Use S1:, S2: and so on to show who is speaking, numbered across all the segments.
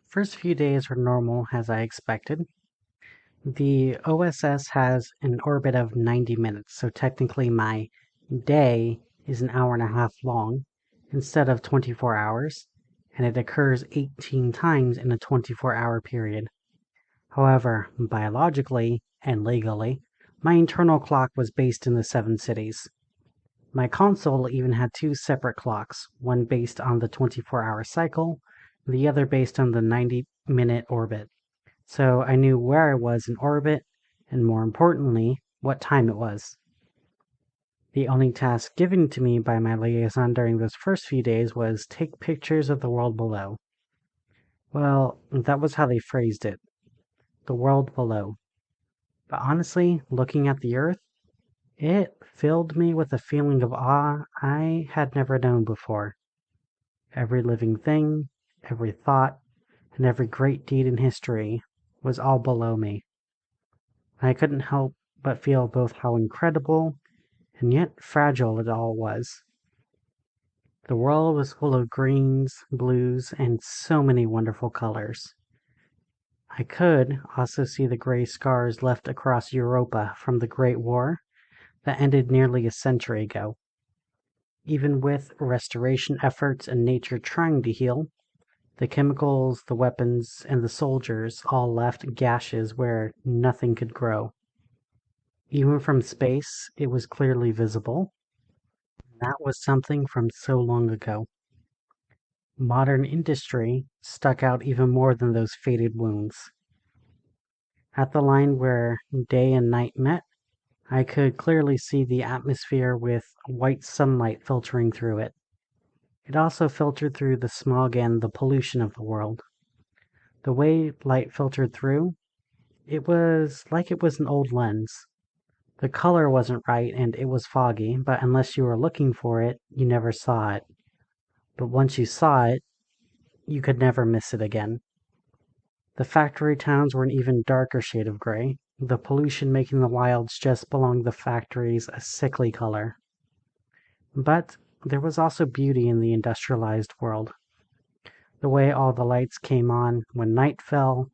S1: First few days were normal as I expected. The OSS has an orbit of 90 minutes, so technically my day is an hour and a half long instead of 24 hours, and it occurs 18 times in a 24-hour period. However, biologically and legally, my internal clock was based in the 7 cities. My console even had two separate clocks, one based on the 24-hour cycle, the other based on the 90-minute orbit. So I knew where I was in orbit, and more importantly, what time it was. The only task given to me by my liaison during those first few days was take pictures of the world below. Well, that was how they phrased it. The world below. But honestly, looking at the Earth, it filled me with a feeling of awe I had never known before. Every living thing, every thought, and every great deed in history was all below me. I couldn't help but feel both how incredible and yet fragile it all was. The world was full of greens, blues, and so many wonderful colors. I could also see the gray scars left across Europa from the Great War that ended nearly a century ago. Even with restoration efforts and nature trying to heal, the chemicals, the weapons, and the soldiers all left gashes where nothing could grow. Even from space, it was clearly visible. That was something from so long ago. Modern industry stuck out even more than those faded wounds. At the line where day and night met, I could clearly see the atmosphere with white sunlight filtering through it. It also filtered through the smog and the pollution of the world. The way light filtered through, it was like it was an old lens. The color wasn't right and it was foggy, but unless you were looking for it, you never saw it. But once you saw it, you could never miss it again. The factory towns were an even darker shade of gray, the pollution making the wilds just below the factories a sickly color. But there was also beauty in the industrialized world. The way all the lights came on when night fell,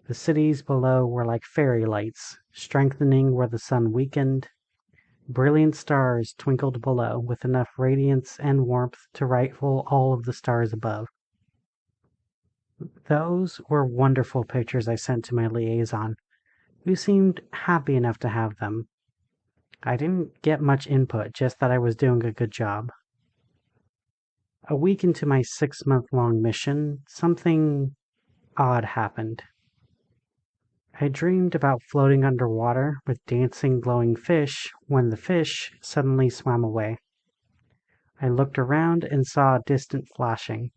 S1: the cities below were like fairy lights, strengthening where the sun weakened. Brilliant stars twinkled below with enough radiance and warmth to rival all of the stars above. Those were wonderful pictures I sent to my liaison, who seemed happy enough to have them. I didn't get much input, just that I was doing a good job. A week into my 6-month-long mission, something odd happened. I dreamed about floating underwater with dancing glowing fish when the fish suddenly swam away. I looked around and saw a distant flashing.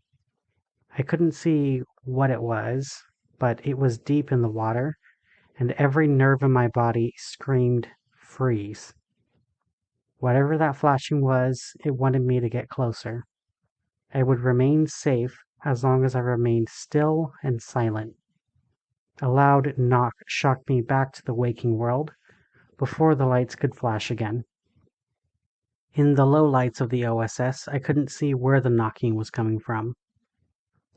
S1: I couldn't see what it was, but it was deep in the water, and every nerve in my body screamed, "Freeze." Whatever that flashing was, it wanted me to get closer. I would remain safe as long as I remained still and silent. A loud knock shocked me back to the waking world before the lights could flash again. In the low lights of the OSS, I couldn't see where the knocking was coming from.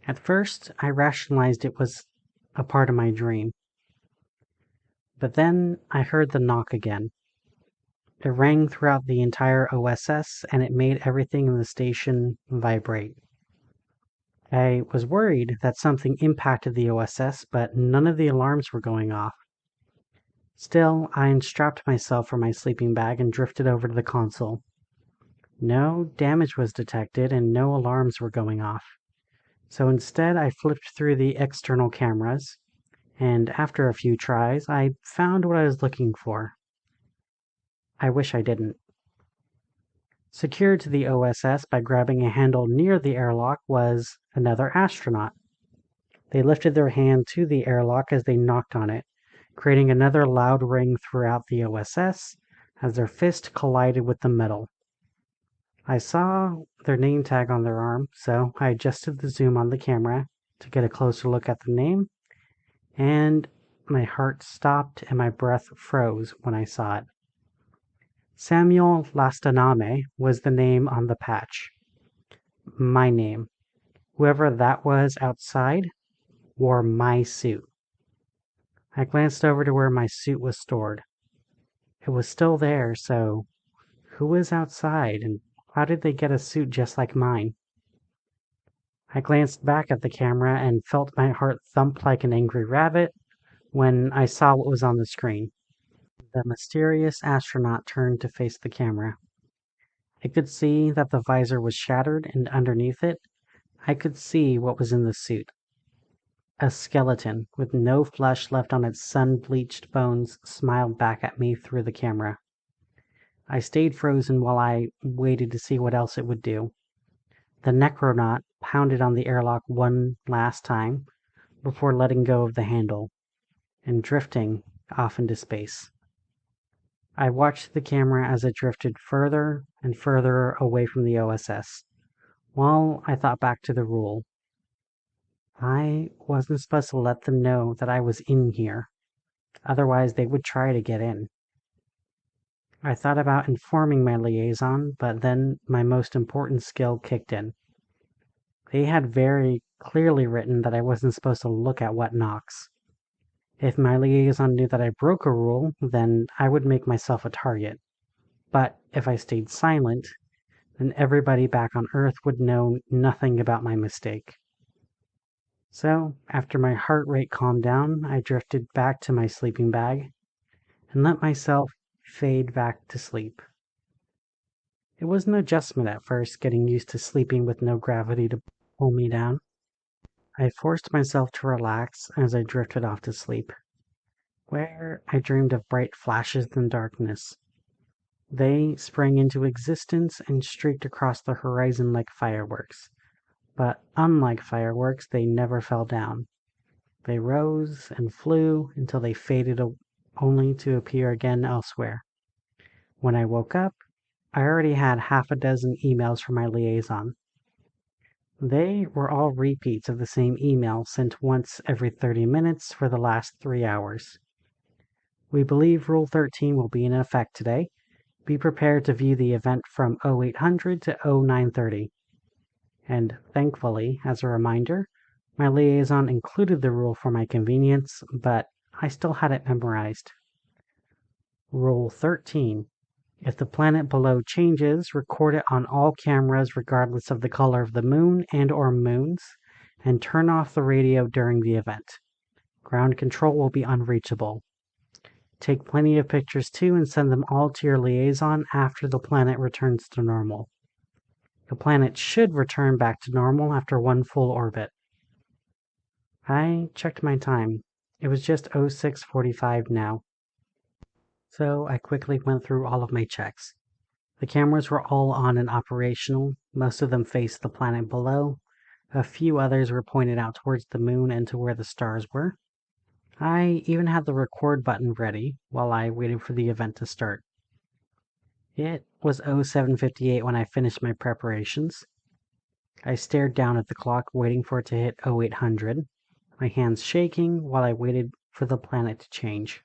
S1: At first, I rationalized it was a part of my dream. But then I heard the knock again. It rang throughout the entire OSS and it made everything in the station vibrate. I was worried that something impacted the OSS, but none of the alarms were going off. Still, I unstrapped myself from my sleeping bag and drifted over to the console. No damage was detected and no alarms were going off. So instead, I flipped through the external cameras, and after a few tries, I found what I was looking for. I wish I didn't. Secured to the OSS by grabbing a handle near the airlock was another astronaut. They lifted their hand to the airlock as they knocked on it, creating another loud ring throughout the OSS as their fist collided with the metal. I saw their name tag on their arm, so I adjusted the zoom on the camera to get a closer look at the name, and my heart stopped and my breath froze when I saw it. Samuel Lastaname was the name on the patch. My name. Whoever that was outside, wore my suit. I glanced over to where my suit was stored. It was still there, so who was outside and how did they get a suit just like mine? I glanced back at the camera and felt my heart thump like an angry rabbit when I saw what was on the screen. The mysterious astronaut turned to face the camera. I could see that the visor was shattered, and underneath it, I could see what was in the suit. A skeleton, with no flesh left on its sun-bleached bones, smiled back at me through the camera. I stayed frozen while I waited to see what else it would do. The necronaut pounded on the airlock one last time before letting go of the handle and drifting off into space. I watched the camera as it drifted further and further away from the OSS, while I thought back to the rule. I wasn't supposed to let them know that I was in here, otherwise they would try to get in. I thought about informing my liaison, but then my most important skill kicked in. They had very clearly written that I wasn't supposed to look at what knocks. If my liaison knew that I broke a rule, then I would make myself a target. But if I stayed silent, then everybody back on Earth would know nothing about my mistake. So, after my heart rate calmed down, I drifted back to my sleeping bag and let myself fade back to sleep. It was an adjustment at first, getting used to sleeping with no gravity to pull me down. I forced myself to relax as I drifted off to sleep, where I dreamed of bright flashes in darkness. They sprang into existence and streaked across the horizon like fireworks. But unlike fireworks, they never fell down. They rose and flew until they faded only to appear again elsewhere. When I woke up, I already had half a dozen emails from my liaison. They were all repeats of the same email sent once every 30 minutes for the last 3 hours. We believe Rule 13 will be in effect today. Be prepared to view the event from 0800 to 0930. And thankfully, as a reminder, my liaison included the rule for my convenience, but I still had it memorized. Rule 13. If the planet below changes, record it on all cameras regardless of the color of the moon and or moons, and turn off the radio during the event. Ground control will be unreachable. Take plenty of pictures too and send them all to your liaison after the planet returns to normal. The planet should return back to normal after one full orbit. I checked my time. It was just 06:45 now. So I quickly went through all of my checks. The cameras were all on and operational. Most of them faced the planet below. A few others were pointed out towards the moon and to where the stars were. I even had the record button ready while I waited for the event to start. It was 07:58 when I finished my preparations. I stared down at the clock, waiting for it to hit 0800, my hands shaking while I waited for the planet to change.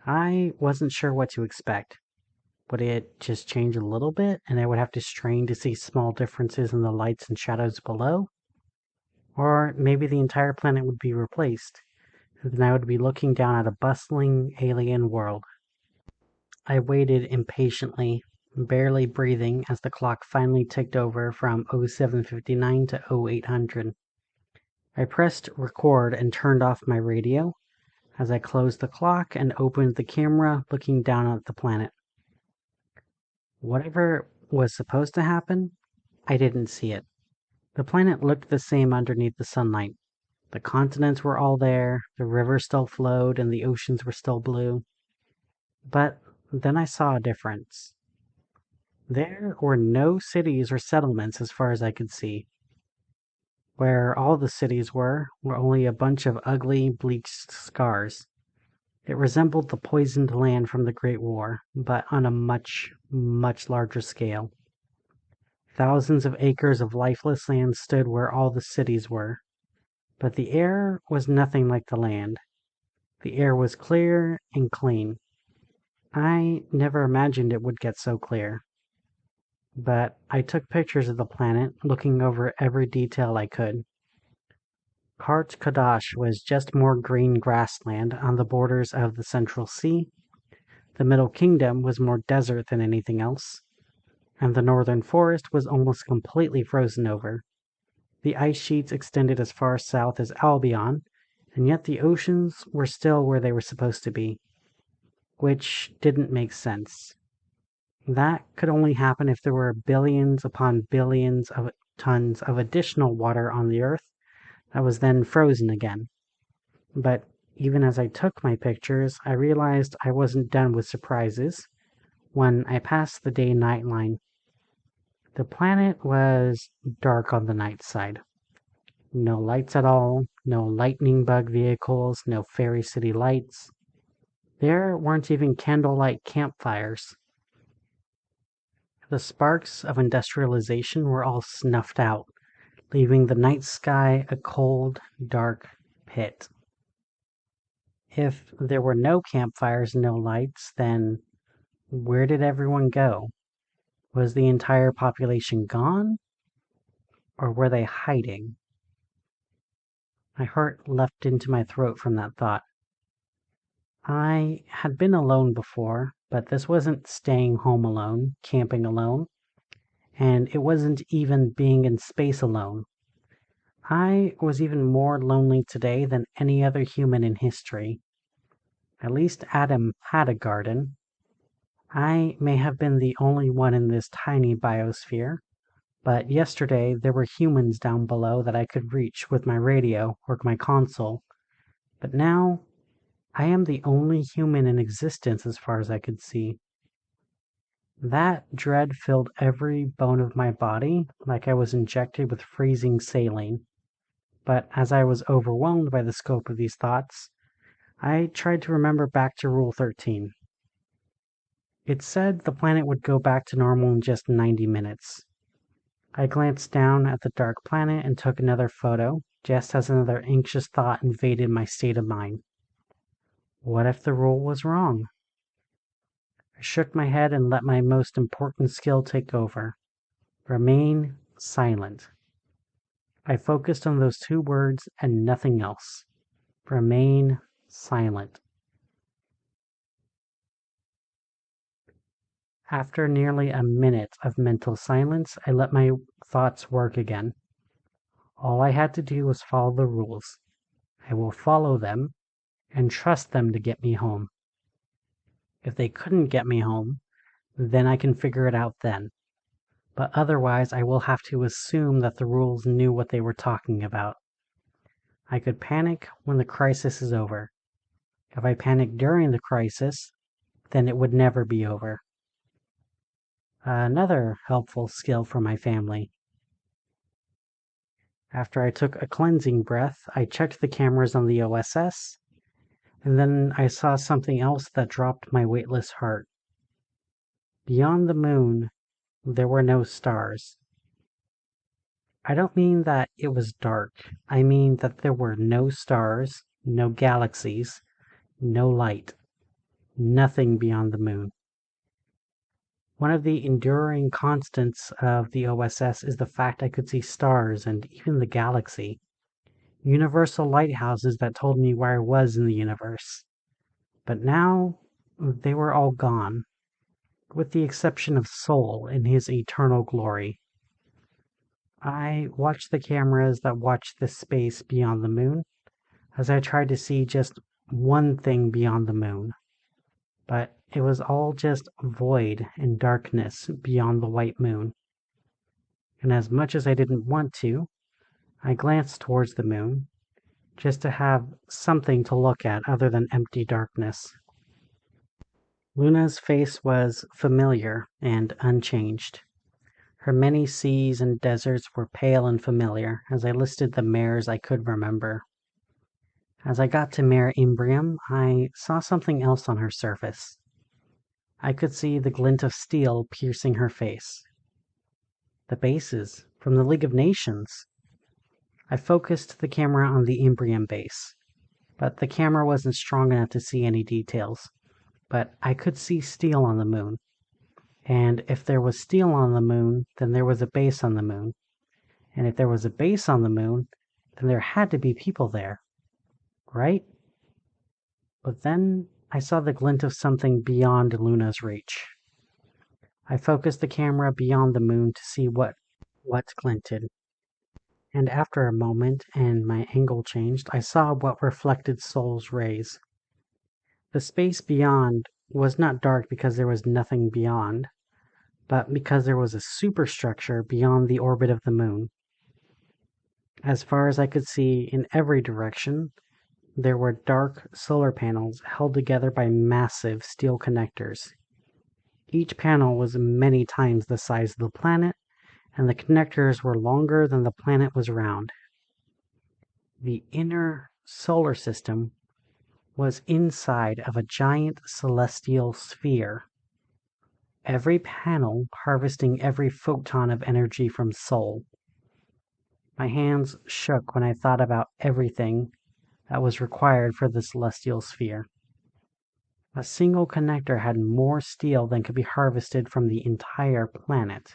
S1: I wasn't sure what to expect. Would it just change a little bit, and I would have to strain to see small differences in the lights and shadows below? Or maybe the entire planet would be replaced, and then I would be looking down at a bustling alien world. I waited impatiently, barely breathing as the clock finally ticked over from 07:59 to 0800. I pressed record and turned off my radio as I closed the clock and opened the camera, looking down at the planet. Whatever was supposed to happen, I didn't see it. The planet looked the same underneath the sunlight. The continents were all there, the rivers still flowed, and the oceans were still blue. But then I saw a difference. There were no cities or settlements as far as I could see. Where all the cities were only a bunch of ugly, bleached scars. It resembled the poisoned land from the Great War, but on a much, much larger scale. Thousands of acres of lifeless land stood where all the cities were. But the air was nothing like the land. The air was clear and clean. I never imagined it would get so clear. But I took pictures of the planet, looking over every detail I could. Kart Kadash was just more green grassland on the borders of the Central Sea. The Middle Kingdom was more desert than anything else, and the northern forest was almost completely frozen over. The ice sheets extended as far south as Albion, and yet the oceans were still where they were supposed to be, which didn't make sense. That could only happen if there were billions upon billions of tons of additional water on the Earth that was then frozen again. But even as I took my pictures, I realized I wasn't done with surprises when I passed the day-night line. The planet was dark on the night side. No lights at all, no lightning bug vehicles, no fairy city lights. There weren't even candlelight campfires. The sparks of industrialization were all snuffed out, leaving the night sky a cold, dark pit. If there were no campfires and no lights, then where did everyone go? Was the entire population gone? Or were they hiding? My heart leapt into my throat from that thought. I had been alone before, but this wasn't staying home alone, camping alone, and it wasn't even being in space alone. I was even more lonely today than any other human in history. At least Adam had a garden. I may have been the only one in this tiny biosphere, but yesterday there were humans down below that I could reach with my radio or my console. But now I am the only human in existence as far as I could see. That dread filled every bone of my body like I was injected with freezing saline. But as I was overwhelmed by the scope of these thoughts, I tried to remember back to Rule 13. It said the planet would go back to normal in just 90 minutes. I glanced down at the dark planet and took another photo, just as another anxious thought invaded my state of mind. What if the rule was wrong? I shook my head and let my most important skill take over. Remain silent. I focused on those two words and nothing else. Remain silent. After nearly a minute of mental silence, I let my thoughts work again. All I had to do was follow the rules. I will follow them and trust them to get me home. If they couldn't get me home, then I can figure it out then. But otherwise, I will have to assume that the rules knew what they were talking about. I could panic when the crisis is over. If I panic during the crisis, then it would never be over. Another helpful skill for my family. After I took a cleansing breath, I checked the cameras on the OSS, and then I saw something else that dropped my weightless heart. Beyond the moon, there were no stars. I don't mean that it was dark. I mean that there were no stars, no galaxies, no light, nothing beyond the moon. One of the enduring constants of the OSS is the fact I could see stars and even the galaxy. Universal lighthouses that told me where I was in the universe. But now, they were all gone, with the exception of Sol in his eternal glory. I watched the cameras that watched the space beyond the moon, as I tried to see just one thing beyond the moon. But it was all just void and darkness beyond the white moon. And as much as I didn't want to, I glanced towards the moon, just to have something to look at other than empty darkness. Luna's face was familiar and unchanged. Her many seas and deserts were pale and familiar as I listed the mares I could remember. As I got to Mare Imbrium, I saw something else on her surface. I could see the glint of steel piercing her face. The bases from the League of Nations. I focused the camera on the Imbrium base, but the camera wasn't strong enough to see any details. But I could see steel on the moon. And if there was steel on the moon, then there was a base on the moon. And if there was a base on the moon, then there had to be people there, right? But then I saw the glint of something beyond Luna's reach. I focused the camera beyond the moon to see what glinted. And after a moment, and my angle changed, I saw what reflected Sol's rays. The space beyond was not dark because there was nothing beyond, but because there was a superstructure beyond the orbit of the moon. As far as I could see in every direction, there were dark solar panels held together by massive steel connectors. Each panel was many times the size of the planet, and the connectors were longer than the planet was round. The inner solar system was inside of a giant celestial sphere, every panel harvesting every photon of energy from Sol. My hands shook when I thought about everything that was required for the celestial sphere. A single connector had more steel than could be harvested from the entire planet.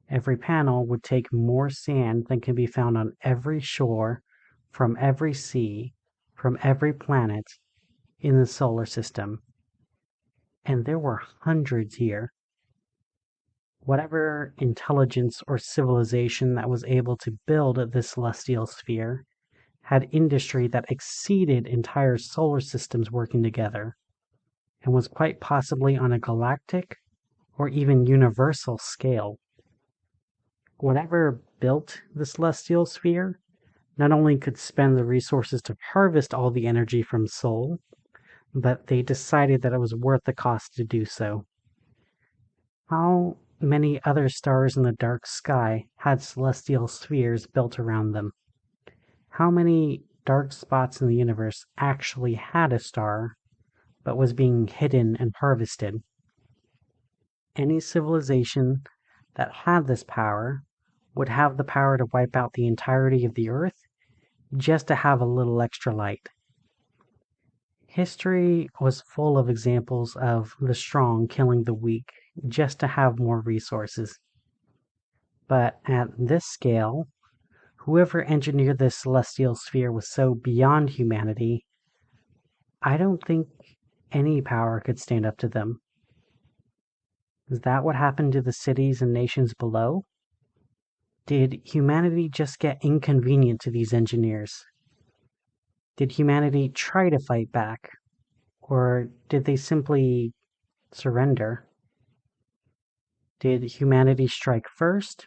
S1: Every panel would take more sand than can be found on every shore, from every sea, from every planet in the solar system. And there were hundreds here. Whatever intelligence or civilization that was able to build this celestial sphere had industry that exceeded entire solar systems working together, and was quite possibly on a galactic or even universal scale. Whatever built the celestial sphere not only could spend the resources to harvest all the energy from Sol, but they decided that it was worth the cost to do so. How many other stars in the dark sky had celestial spheres built around them? How many dark spots in the universe actually had a star, but was being hidden and harvested? Any civilization that had this power would have the power to wipe out the entirety of the Earth just to have a little extra light. History was full of examples of the strong killing the weak just to have more resources. But at this scale, whoever engineered this celestial sphere was so beyond humanity, I don't think any power could stand up to them. Is that what happened to the cities and nations below? Did humanity just get inconvenient to these engineers? Did humanity try to fight back? Or did they simply surrender? Did humanity strike first?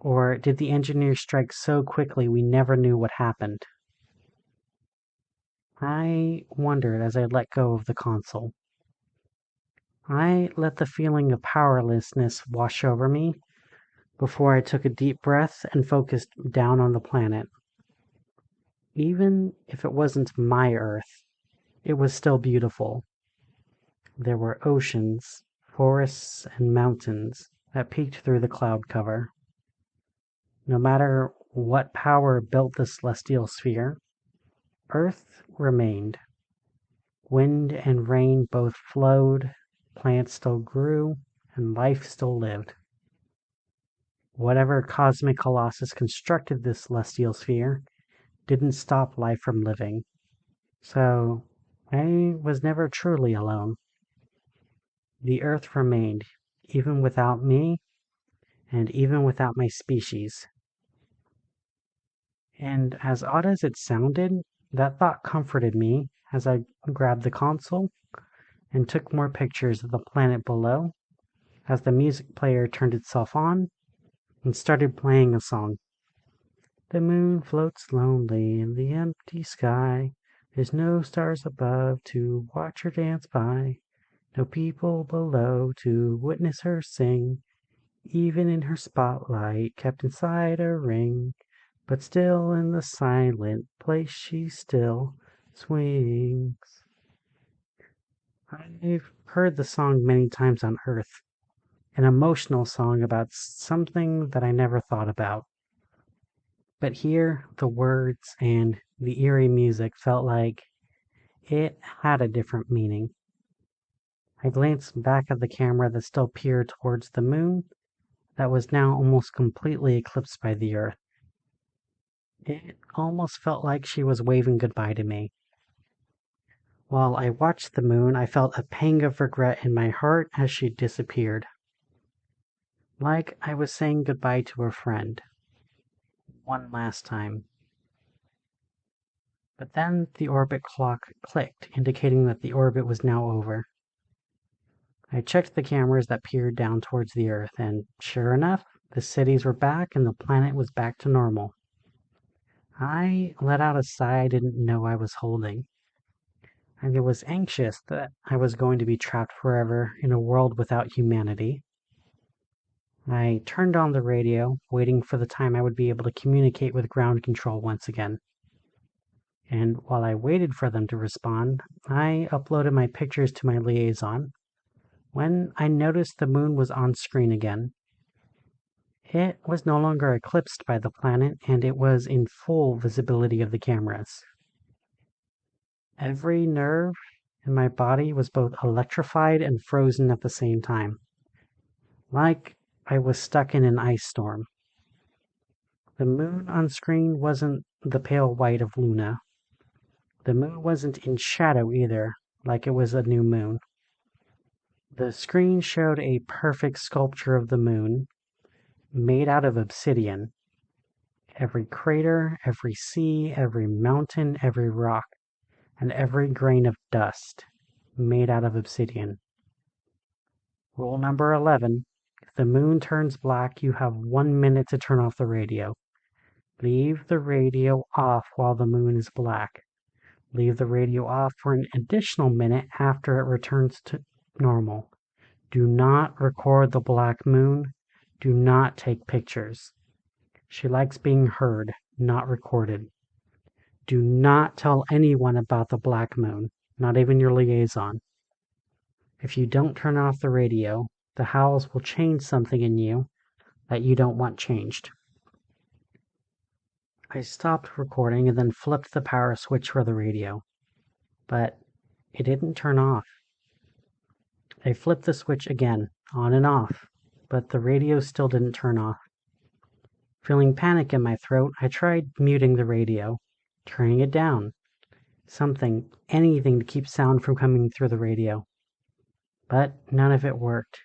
S1: Or did the engineers strike so quickly we never knew what happened? I wondered as I let go of the console. I let the feeling of powerlessness wash over me before I took a deep breath and focused down on the planet. Even if it wasn't my Earth, it was still beautiful. There were oceans, forests, and mountains that peeked through the cloud cover. No matter what power built the celestial sphere, Earth remained. Wind and rain both flowed, plants still grew, and life still lived. Whatever cosmic colossus constructed this celestial sphere didn't stop life from living. So I was never truly alone. The Earth remained, even without me, and even without my species. And as odd as it sounded, that thought comforted me as I grabbed the console and took more pictures of the planet below as the music player turned itself on and started playing a song. The moon floats lonely in the empty sky. There's no stars above to watch her dance by. No people below to witness her sing. Even in her spotlight kept inside a ring. But still in the silent place she still swings. I've heard the song many times on Earth, an emotional song about something that I never thought about. But here, the words and the eerie music felt like it had a different meaning. I glanced back at the camera that still peered towards the moon, that was now almost completely eclipsed by the Earth. It almost felt like she was waving goodbye to me. While I watched the moon, I felt a pang of regret in my heart as she disappeared. Like I was saying goodbye to a friend. One last time. But then the orbit clock clicked, indicating that the orbit was now over. I checked the cameras that peered down towards the Earth, and sure enough, the cities were back and the planet was back to normal. I let out a sigh I didn't know I was holding. I was anxious that I was going to be trapped forever in a world without humanity. I turned on the radio, waiting for the time I would be able to communicate with ground control once again. And while I waited for them to respond, I uploaded my pictures to my liaison when I noticed the moon was on screen again. It was no longer eclipsed by the planet, and it was in full visibility of the cameras. Every nerve in my body was both electrified and frozen at the same time, like I was stuck in an ice storm. The moon on screen wasn't the pale white of Luna. The moon wasn't in shadow either, like it was a new moon. The screen showed a perfect sculpture of the moon, made out of obsidian. Every crater, every sea, every mountain, every rock, and every grain of dust made out of obsidian. Rule number 11. If the moon turns black, you have 1 minute to turn off the radio. Leave the radio off while the moon is black. Leave the radio off for an additional minute after it returns to normal. Do not record the black moon. Do not take pictures. She likes being heard, not recorded. Do not tell anyone about the black moon, not even your liaison. If you don't turn off the radio, the howls will change something in you that you don't want changed. I stopped recording and then flipped the power switch for the radio, but it didn't turn off. I flipped the switch again, on and off, but the radio still didn't turn off. Feeling panic in my throat, I tried muting the radio, turning it down. Something, anything to keep sound from coming through the radio. But none of it worked.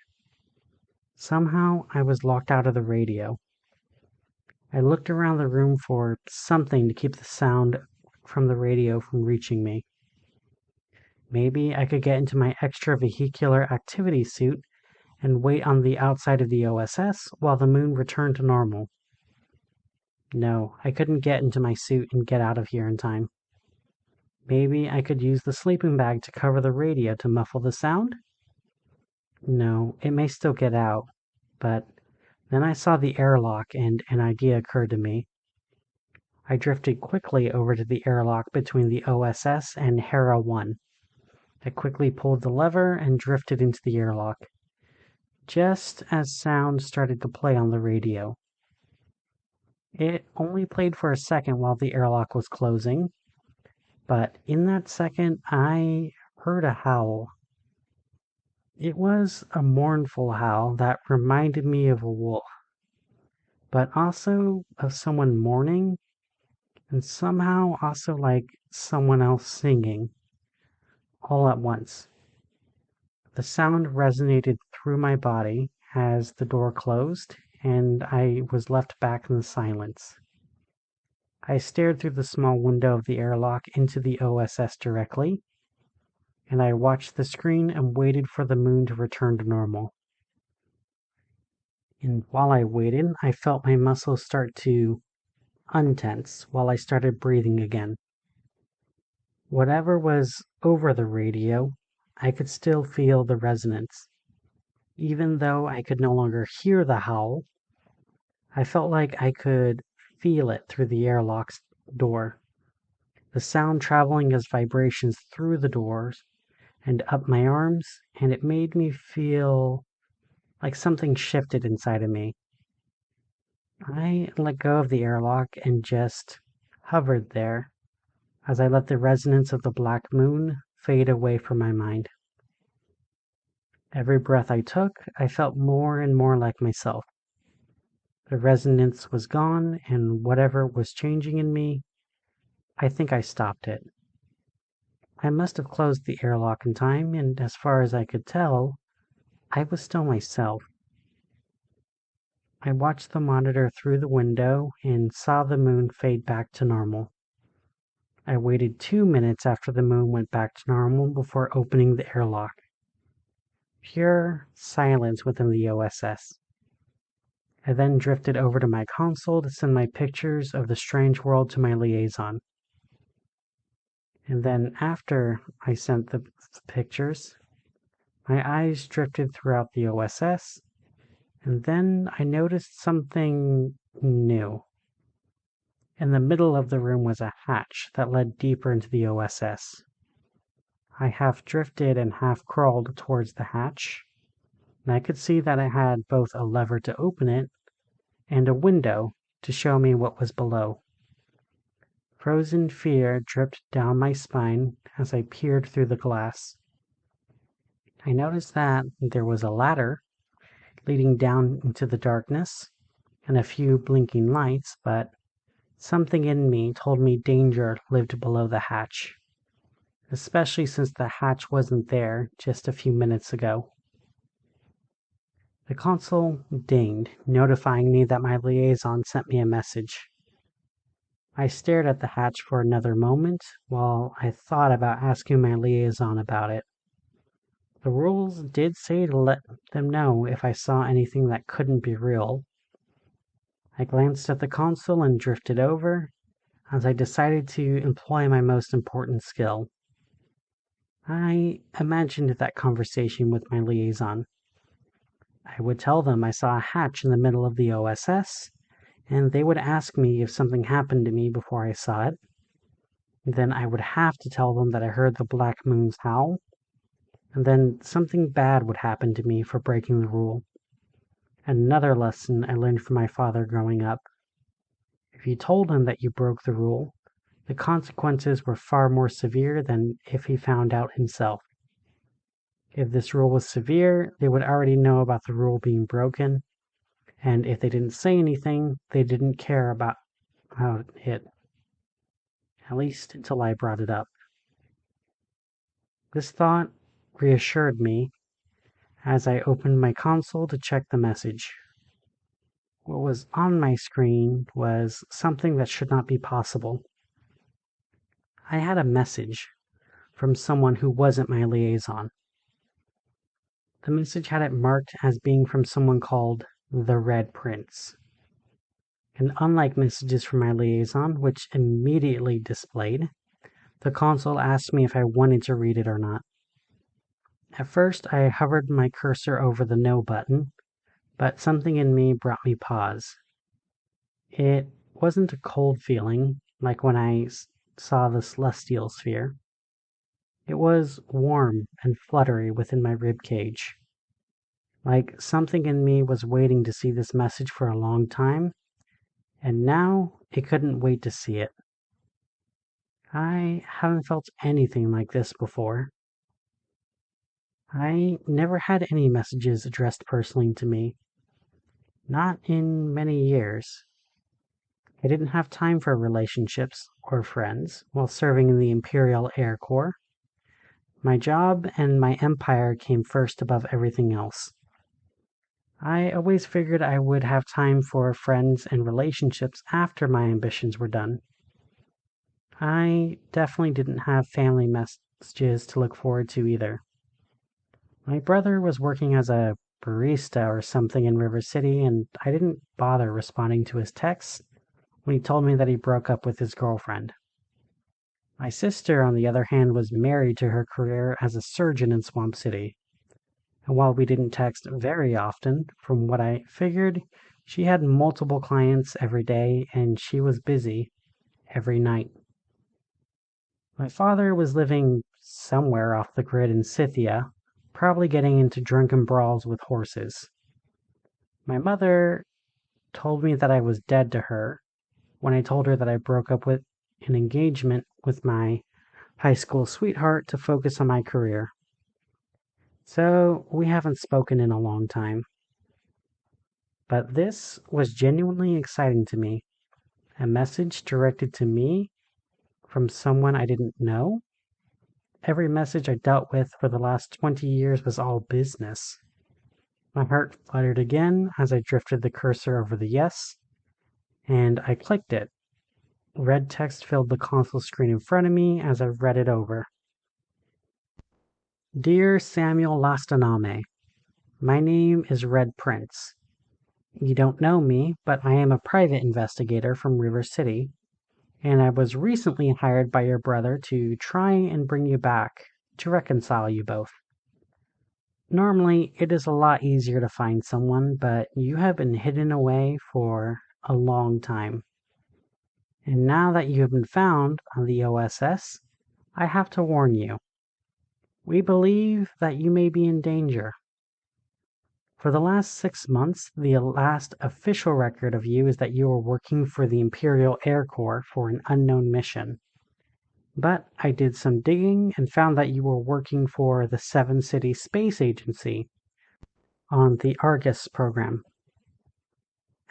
S1: Somehow I was locked out of the radio. I looked around the room for something to keep the sound from the radio from reaching me. Maybe I could get into my extravehicular activity suit and wait on the outside of the OSS while the moon returned to normal. No, I couldn't get into my suit and get out of here in time. Maybe I could use the sleeping bag to cover the radio to muffle the sound? No, it may still get out, but then I saw the airlock and an idea occurred to me. I drifted quickly over to the airlock between the OSS and Hera 1. I quickly pulled the lever and drifted into the airlock, just as sound started to play on the radio. It only played for a second while the airlock was closing, but in that second I heard a howl. It was a mournful howl that reminded me of a wolf, but also of someone mourning, and somehow also like someone else singing, all at once. The sound resonated through my body as the door closed, and I was left back in the silence. I stared through the small window of the airlock into the OSS directly, and I watched the screen and waited for the moon to return to normal. And while I waited, I felt my muscles start to untense while I started breathing again. Whatever was over the radio, I could still feel the resonance. Even though I could no longer hear the howl, I felt like I could feel it through the airlock's door. The sound traveling as vibrations through the doors and up my arms, and it made me feel like something shifted inside of me. I let go of the airlock and just hovered there as I let the resonance of the black moon fade away from my mind. Every breath I took, I felt more and more like myself. The resonance was gone, and whatever was changing in me, I think I stopped it. I must have closed the airlock in time, and as far as I could tell, I was still myself. I watched the monitor through the window and saw the moon fade back to normal. I waited 2 minutes after the moon went back to normal before opening the airlock. Pure silence within the OSS. I then drifted over to my console to send my pictures of the strange world to my liaison. And then after I sent the pictures, my eyes drifted throughout the OSS, and then I noticed something new. In the middle of the room was a hatch that led deeper into the OSS. I half drifted and half crawled towards the hatch, and I could see that it had both a lever to open it and a window to show me what was below. Frozen fear dripped down my spine as I peered through the glass. I noticed that there was a ladder leading down into the darkness and a few blinking lights, but something in me told me danger lived below the hatch, especially since the hatch wasn't there just a few minutes ago. The console dinged, notifying me that my liaison sent me a message. I stared at the hatch for another moment while I thought about asking my liaison about it. The rules did say to let them know if I saw anything that couldn't be real. I glanced at the console and drifted over as I decided to employ my most important skill. I imagined that conversation with my liaison. I would tell them I saw a hatch in the middle of the OSS, and they would ask me if something happened to me before I saw it. Then I would have to tell them that I heard the black moon's howl, and then something bad would happen to me for breaking the rule. Another lesson I learned from my father growing up. If you told him that you broke the rule, the consequences were far more severe than if he found out himself. If this rule was severe, they would already know about the rule being broken, and if they didn't say anything, they didn't care about it, at least until I brought it up. This thought reassured me as I opened my console to check the message. What was on my screen was something that should not be possible. I had a message from someone who wasn't my liaison. The message had it marked as being from someone called the Red Prince. And unlike messages from my liaison, which immediately displayed, the console asked me if I wanted to read it or not. At first, I hovered my cursor over the no button, but something in me brought me pause. It wasn't a cold feeling like when I saw the celestial sphere. It was warm and fluttery within my rib cage. Like something in me was waiting to see this message for a long time, and now it couldn't wait to see it. I haven't felt anything like this before. I never had any messages addressed personally to me. Not in many years. I didn't have time for relationships or friends while serving in the Imperial Air Corps. My job and my empire came first above everything else. I always figured I would have time for friends and relationships after my ambitions were done. I definitely didn't have family messages to look forward to either. My brother was working as a barista or something in River City, and I didn't bother responding to his texts when he told me that he broke up with his girlfriend. My sister, on the other hand, was married to her career as a surgeon in Swamp City. And while we didn't text very often, from what I figured, she had multiple clients every day and she was busy every night. My father was living somewhere off the grid in Scythia, probably getting into drunken brawls with horses. My mother told me that I was dead to her when I told her that I broke up with an engagement with my high school sweetheart to focus on my career. . So we haven't spoken in a long time. But this was genuinely exciting to me. A message directed to me from someone I didn't know? Every message I dealt with for the last 20 years was all business. My heart fluttered again as I drifted the cursor over the yes, and I clicked it. Red text filled the console screen in front of me as I read it over. Dear Samuel Lastaname, my name is Red Prince. You don't know me, but I am a private investigator from River City, and I was recently hired by your brother to try and bring you back, to reconcile you both. Normally, it is a lot easier to find someone, but you have been hidden away for a long time. And now that you have been found on the OSS, I have to warn you. We believe that you may be in danger. For the last 6 months, the last official record of you is that you were working for the Imperial Air Corps for an unknown mission. But I did some digging and found that you were working for the Seven City Space Agency on the Argus program.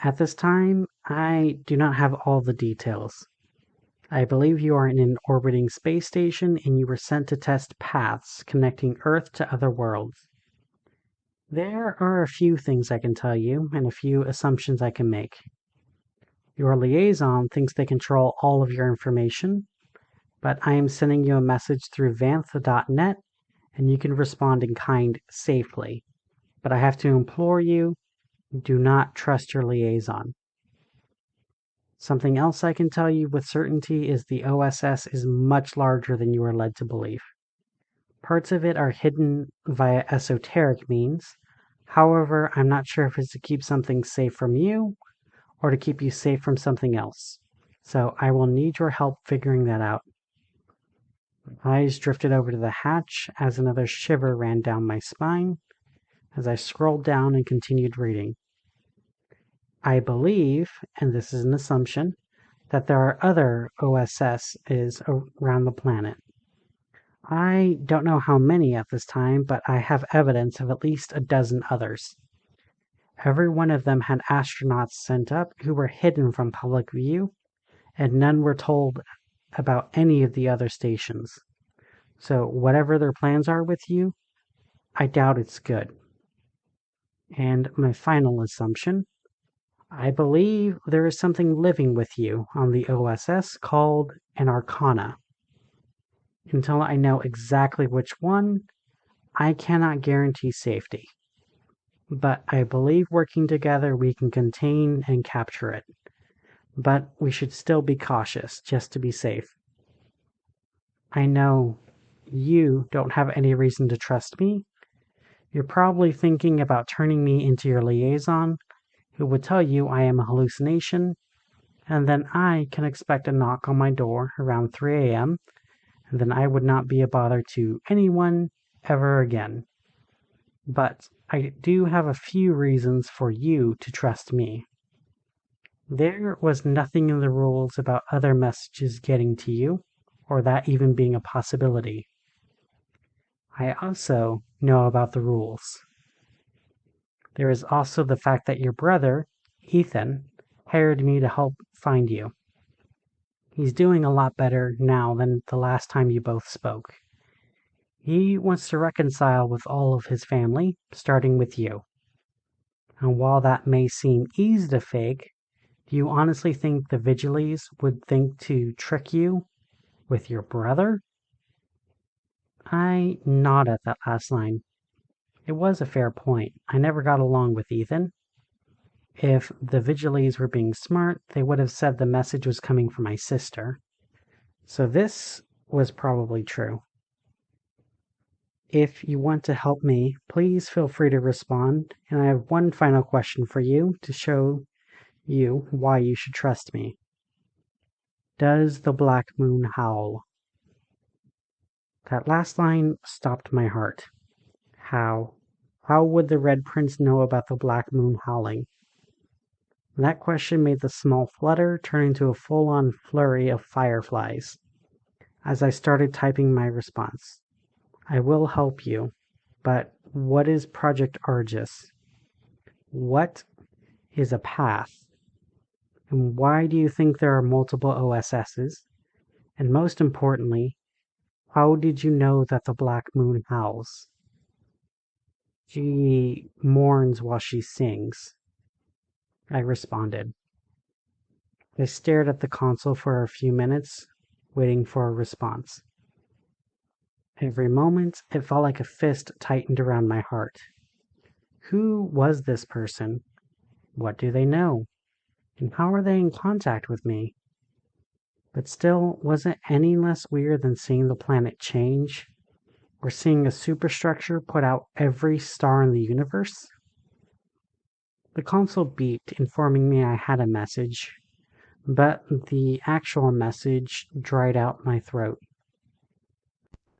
S1: At this time, I do not have all the details. I believe you are in an orbiting space station and you were sent to test paths connecting Earth to other worlds. There are a few things I can tell you and a few assumptions I can make. Your liaison thinks they control all of your information, but I am sending you a message through vanth.net and you can respond in kind safely. But I have to implore you, do not trust your liaison. Something else I can tell you with certainty is the OSS is much larger than you are led to believe. Parts of it are hidden via esoteric means. However, I'm not sure if it's to keep something safe from you or to keep you safe from something else. So I will need your help figuring that out. My eyes drifted over to the hatch as another shiver ran down my spine as I scrolled down and continued reading. I believe, and this is an assumption, that there are other OSSs around the planet. I don't know how many at this time, but I have evidence of at least a dozen others. Every one of them had astronauts sent up who were hidden from public view, and none were told about any of the other stations. So whatever their plans are with you, I doubt it's good. And my final assumption, I believe there is something living with you on the OSS called an Arcana. Until I know exactly which one, I cannot guarantee safety. But I believe working together we can contain and capture it. But we should still be cautious, just to be safe. I know you don't have any reason to trust me. You're probably thinking about turning me into your liaison, who would tell you I am a hallucination, and then I can expect a knock on my door around 3 a.m., and then I would not be a bother to anyone ever again. But I do have a few reasons for you to trust me. There was nothing in the rules about other messages getting to you, or that even being a possibility. I also know about the rules. There is also the fact that your brother, Ethan, hired me to help find you. He's doing a lot better now than the last time you both spoke. He wants to reconcile with all of his family, starting with you. And while that may seem easy to fake, do you honestly think the Vigiles would think to trick you with your brother? I nod at that last line. It was a fair point. I never got along with Ethan. If the Vigiles were being smart, they would have said the message was coming from my sister. So this was probably true. If you want to help me, please feel free to respond. And I have one final question for you to show you why you should trust me. Does the black moon howl? That last line stopped my heart. How? How would the Red Prince know about the black moon howling? That question made the small flutter turn into a full-on flurry of fireflies as I started typing my response. I will help you, but what is Project Argus? What is a path? And why do you think there are multiple OSSs? And most importantly, how did you know that the black moon howls? She mourns while she sings, I responded. I stared at the console for a few minutes, waiting for a response. Every moment, it felt like a fist tightened around my heart. Who was this person? What do they know? And how are they in contact with me? But still, was it any less weird than seeing the planet change? Or seeing a superstructure put out every star in the universe? The console beeped, informing me I had a message, but the actual message dried out my throat.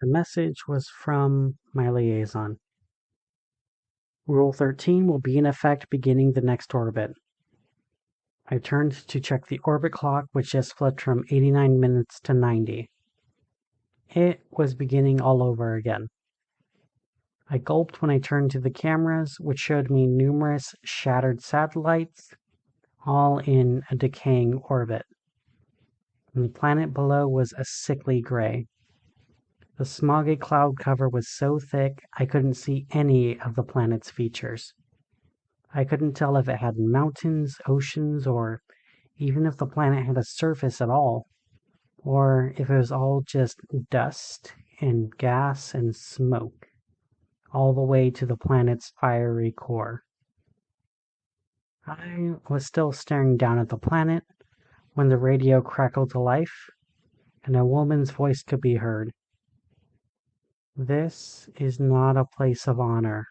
S1: The message was from my liaison. Rule 13 will be in effect beginning the next orbit. I turned to check the orbit clock, which just flipped from 89 minutes to 90. It was beginning all over again. I gulped when I turned to the cameras, which showed me numerous shattered satellites, all in a decaying orbit. And the planet below was a sickly gray. The smoggy cloud cover was so thick I couldn't see any of the planet's features. I couldn't tell if it had mountains, oceans, or even if the planet had a surface at all, or if it was all just dust and gas and smoke, all the way to the planet's fiery core. I was still staring down at the planet when the radio crackled to life, and a woman's voice could be heard. This is not a place of honor.